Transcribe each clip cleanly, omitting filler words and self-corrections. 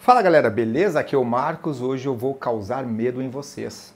Fala galera, beleza? Aqui é o Marcos, hoje eu vou causar medo em vocês.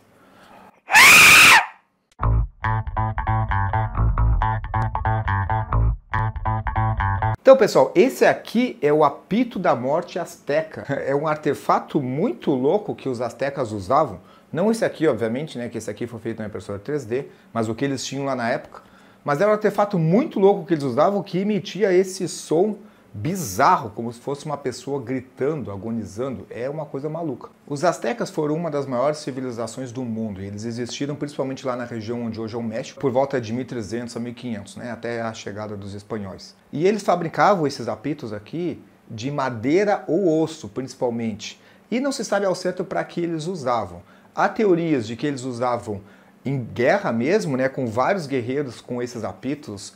Então pessoal, esse aqui é o apito da morte asteca. É um artefato muito louco que os astecas usavam. Não esse aqui, obviamente, né? Que esse aqui foi feito na impressora 3D, mas o que eles tinham lá na época. Mas era um artefato muito louco que eles usavam que emitia esse som bizarro, como se fosse uma pessoa gritando, agonizando. É uma coisa maluca. Os astecas foram uma das maiores civilizações do mundo e eles existiram principalmente lá na região onde hoje é o México, por volta de 1300 a 1500, né, até a chegada dos espanhóis. E eles fabricavam esses apitos aqui de madeira ou osso, principalmente. E não se sabe ao certo para que eles usavam. Há teorias de que eles usavam em guerra mesmo, né, com vários guerreiros com esses apitos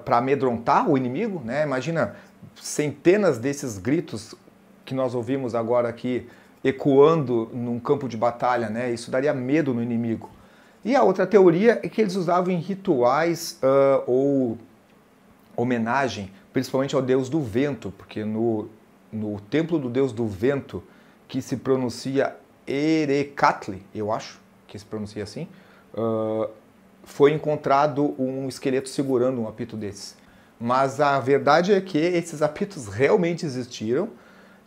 para amedrontar o inimigo, né? Imagina centenas desses gritos que nós ouvimos agora aqui ecoando num campo de batalha, né? Isso daria medo no inimigo. E a outra teoria é que eles usavam em rituais ou homenagem, principalmente ao deus do vento, porque no templo do deus do vento, que se pronuncia Erecatli, eu acho que se pronuncia assim, foi encontrado um esqueleto segurando um apito desses. Mas a verdade é que esses apitos realmente existiram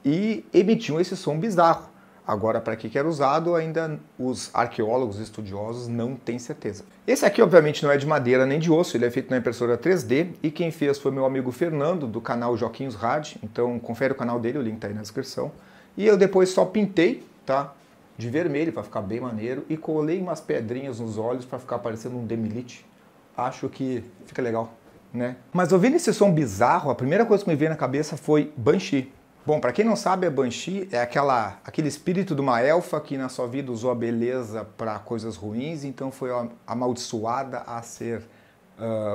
e emitiam esse som bizarro. Agora, para que era usado, ainda os arqueólogos estudiosos não têm certeza. Esse aqui, obviamente, não é de madeira nem de osso, ele é feito na impressora 3D e quem fez foi meu amigo Fernando, do canal Joquinhos Hard. Então, confere o canal dele, o link está aí na descrição. E eu depois só pintei, tá? De vermelho para ficar bem maneiro e colei umas pedrinhas nos olhos para ficar parecendo um Demilite. Acho que fica legal, né? Mas ouvindo esse som bizarro, a primeira coisa que me veio na cabeça foi Banshee. Bom, para quem não sabe, a Banshee é aquele espírito de uma elfa que na sua vida usou a beleza para coisas ruins, então foi amaldiçoada a ser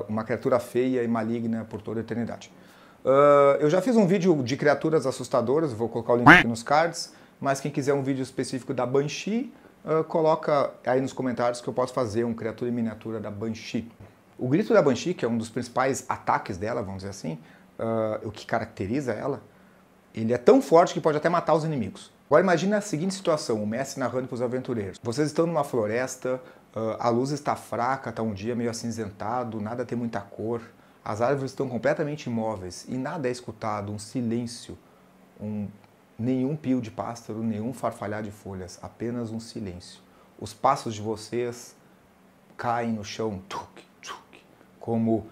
uma criatura feia e maligna por toda a eternidade. Eu já fiz um vídeo de criaturas assustadoras, vou colocar o link aqui nos cards. Mas quem quiser um vídeo específico da Banshee, coloca aí nos comentários que eu posso fazer uma criatura em miniatura da Banshee. O grito da Banshee, que é um dos principais ataques dela, vamos dizer assim, o que caracteriza ela, ele é tão forte que pode até matar os inimigos. Agora imagina a seguinte situação, o mestre narrando para os aventureiros. Vocês estão numa floresta, a luz está fraca, está um dia meio acinzentado, nada tem muita cor, as árvores estão completamente imóveis e nada é escutado, um silêncio, nenhum pio de pássaro, nenhum farfalhar de folhas, apenas um silêncio. Os passos de vocês caem no chão, tuc, tuc, como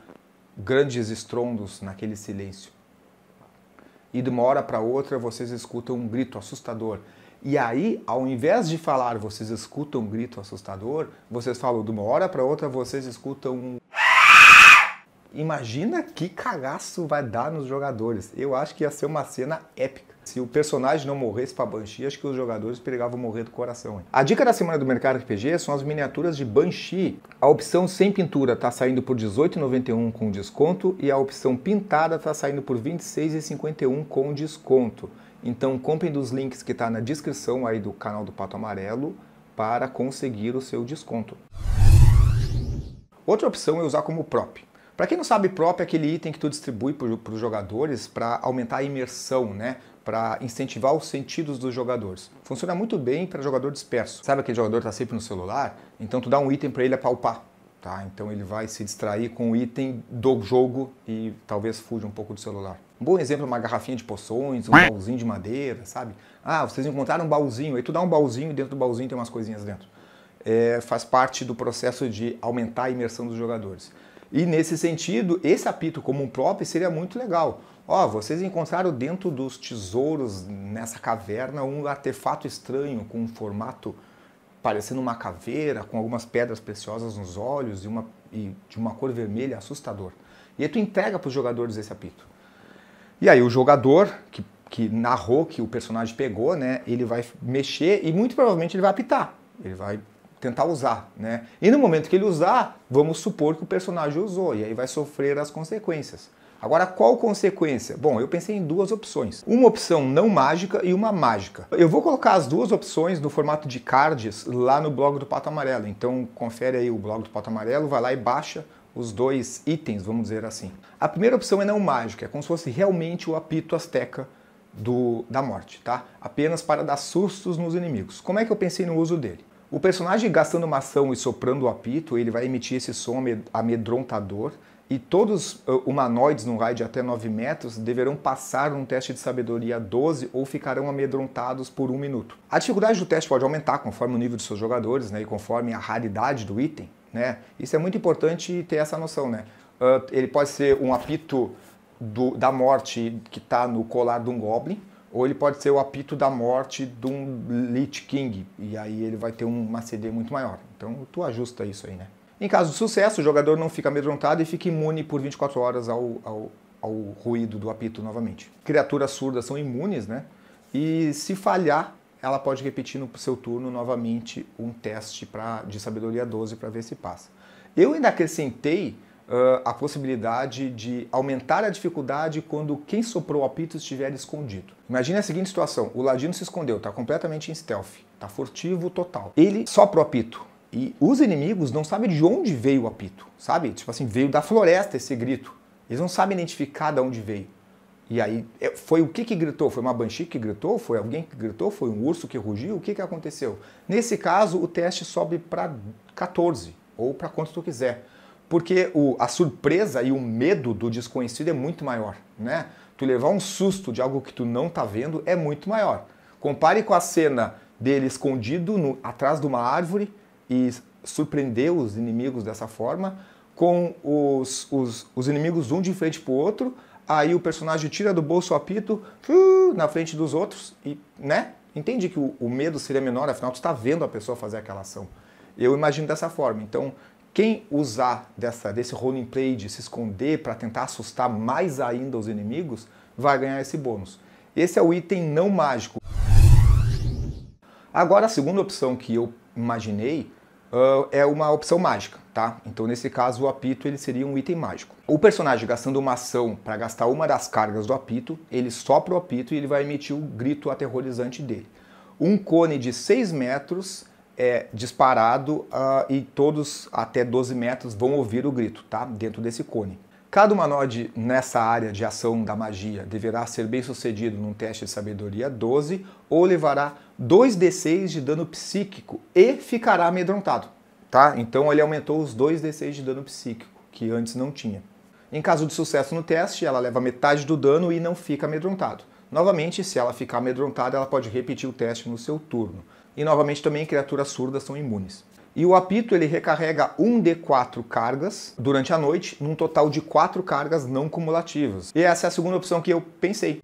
grandes estrondos naquele silêncio. E de uma hora para outra vocês escutam um grito assustador. E aí, ao invés de falar vocês escutam um grito assustador, vocês falam de uma hora para outra vocês escutam um... Imagina que cagaço vai dar nos jogadores. Eu acho que ia ser uma cena épica. Se o personagem não morresse pra Banshee, acho que os jogadores perigavam morrer do coração. Hein? A dica da semana do Mercado RPG são as miniaturas de Banshee. A opção sem pintura tá saindo por R$18,91 com desconto e a opção pintada tá saindo por R$26,51 com desconto. Então comprem dos links que tá na descrição aí do canal do Pato Amarelo para conseguir o seu desconto. Outra opção é usar como prop. Para quem não sabe, prop é aquele item que tu distribui para os jogadores para aumentar a imersão, né? Para incentivar os sentidos dos jogadores. Funciona muito bem para jogador disperso. Sabe aquele jogador que está sempre no celular? Então tu dá um item para ele apalpar, tá? Então ele vai se distrair com o item do jogo e talvez fuja um pouco do celular. Um bom exemplo é uma garrafinha de poções, um baúzinho de madeira, sabe? Ah, vocês encontraram um baúzinho, aí tu dá um baúzinho e dentro do baúzinho tem umas coisinhas dentro. Faz parte do processo de aumentar a imersão dos jogadores. E nesse sentido, esse apito como um prop seria muito legal. Ó, vocês encontraram dentro dos tesouros, nessa caverna, um artefato estranho com um formato parecendo uma caveira, com algumas pedras preciosas nos olhos e de uma cor vermelha assustador. E aí tu entrega para os jogadores esse apito. E aí o jogador que narrou que o personagem pegou, né, ele vai mexer e muito provavelmente ele vai apitar. Ele vai tentar usar, né? E no momento que ele usar, vamos supor que o personagem usou, e aí vai sofrer as consequências. Agora, qual consequência? Bom, eu pensei em duas opções. Uma opção não mágica e uma mágica. Eu vou colocar as duas opções no formato de cards lá no blog do Pato Amarelo. Então, confere aí o blog do Pato Amarelo, vai lá e baixa os dois itens, vamos dizer assim. A primeira opção é não mágica, é como se fosse realmente o apito asteca da morte, tá? Apenas para dar sustos nos inimigos. Como é que eu pensei no uso dele? O personagem gastando uma ação e soprando o apito, ele vai emitir esse som amedrontador e todos humanoides no raio de até 9 metros deverão passar num teste de sabedoria 12 ou ficarão amedrontados por 1 minuto. A dificuldade do teste pode aumentar conforme o nível de seus jogadores, né, e conforme a raridade do item, né? Isso é muito importante ter essa noção, né? Ele pode ser um apito da morte que está no colar de um Goblin, ou ele pode ser o apito da morte de um Lich King, e aí ele vai ter uma CD muito maior. Então tu ajusta isso aí, né? Em caso de sucesso, o jogador não fica amedrontado e fica imune por 24 horas ao ruído do apito novamente. Criaturas surdas são imunes, né? E se falhar, ela pode repetir no seu turno novamente um teste de sabedoria 12 para ver se passa. Eu ainda acrescentei a possibilidade de aumentar a dificuldade quando quem soprou o apito estiver escondido. Imagine a seguinte situação, o ladino se escondeu, está completamente em stealth, está furtivo total. Ele sopra o apito e os inimigos não sabem de onde veio o apito, sabe? Tipo assim, veio da floresta esse grito. Eles não sabem identificar de onde veio. E aí, foi o que gritou? Foi uma banshee que gritou? Foi alguém que gritou? Foi um urso que rugiu? O que aconteceu? Nesse caso, o teste sobe para 14, ou para quanto tu quiser. Porque a surpresa e o medo do desconhecido é muito maior, né? Tu levar um susto de algo que tu não tá vendo é muito maior. Compare com a cena dele escondido atrás de uma árvore e surpreender os inimigos dessa forma, com os inimigos um de frente pro outro, aí o personagem tira do bolso o apito na frente dos outros e, né? Entende que o medo seria menor, afinal tu está vendo a pessoa fazer aquela ação. Eu imagino dessa forma. Então, quem usar desse roleplay play de se esconder para tentar assustar mais ainda os inimigos, vai ganhar esse bônus. Esse é o item não mágico. Agora, a segunda opção que eu imaginei é uma opção mágica, tá? Então, nesse caso, o apito ele seria um item mágico. O personagem gastando uma ação para gastar uma das cargas do apito, ele sopra o apito e ele vai emitir o grito aterrorizante dele. Um cone de 6 metros é disparado e todos até 12 metros vão ouvir o grito, tá? Dentro desse cone. Cada humanoide nessa área de ação da magia deverá ser bem sucedido num teste de sabedoria 12 ou levará 2d6 de dano psíquico e ficará amedrontado, tá? Então ele aumentou os 2d6 de dano psíquico, que antes não tinha. Em caso de sucesso no teste, ela leva metade do dano e não fica amedrontado. Novamente, se ela ficar amedrontada, ela pode repetir o teste no seu turno. E novamente também criaturas surdas são imunes. E o apito ele recarrega 1d4 cargas durante a noite, num total de 4 cargas não cumulativas. E essa é a segunda opção que eu pensei.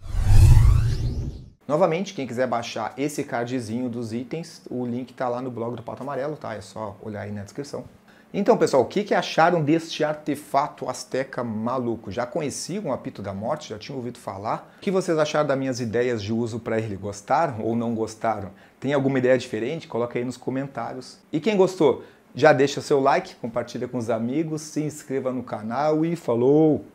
Novamente, quem quiser baixar esse cardzinho dos itens, o link está lá no blog do Pato Amarelo, tá? É só olhar aí na descrição. Então, pessoal, o que acharam deste artefato asteca maluco? Já conheciam o apito da morte? Já tinham ouvido falar? O que vocês acharam das minhas ideias de uso para ele? Gostaram ou não gostaram? Tem alguma ideia diferente? Coloca aí nos comentários. E quem gostou, já deixa seu like, compartilha com os amigos, se inscreva no canal e falou!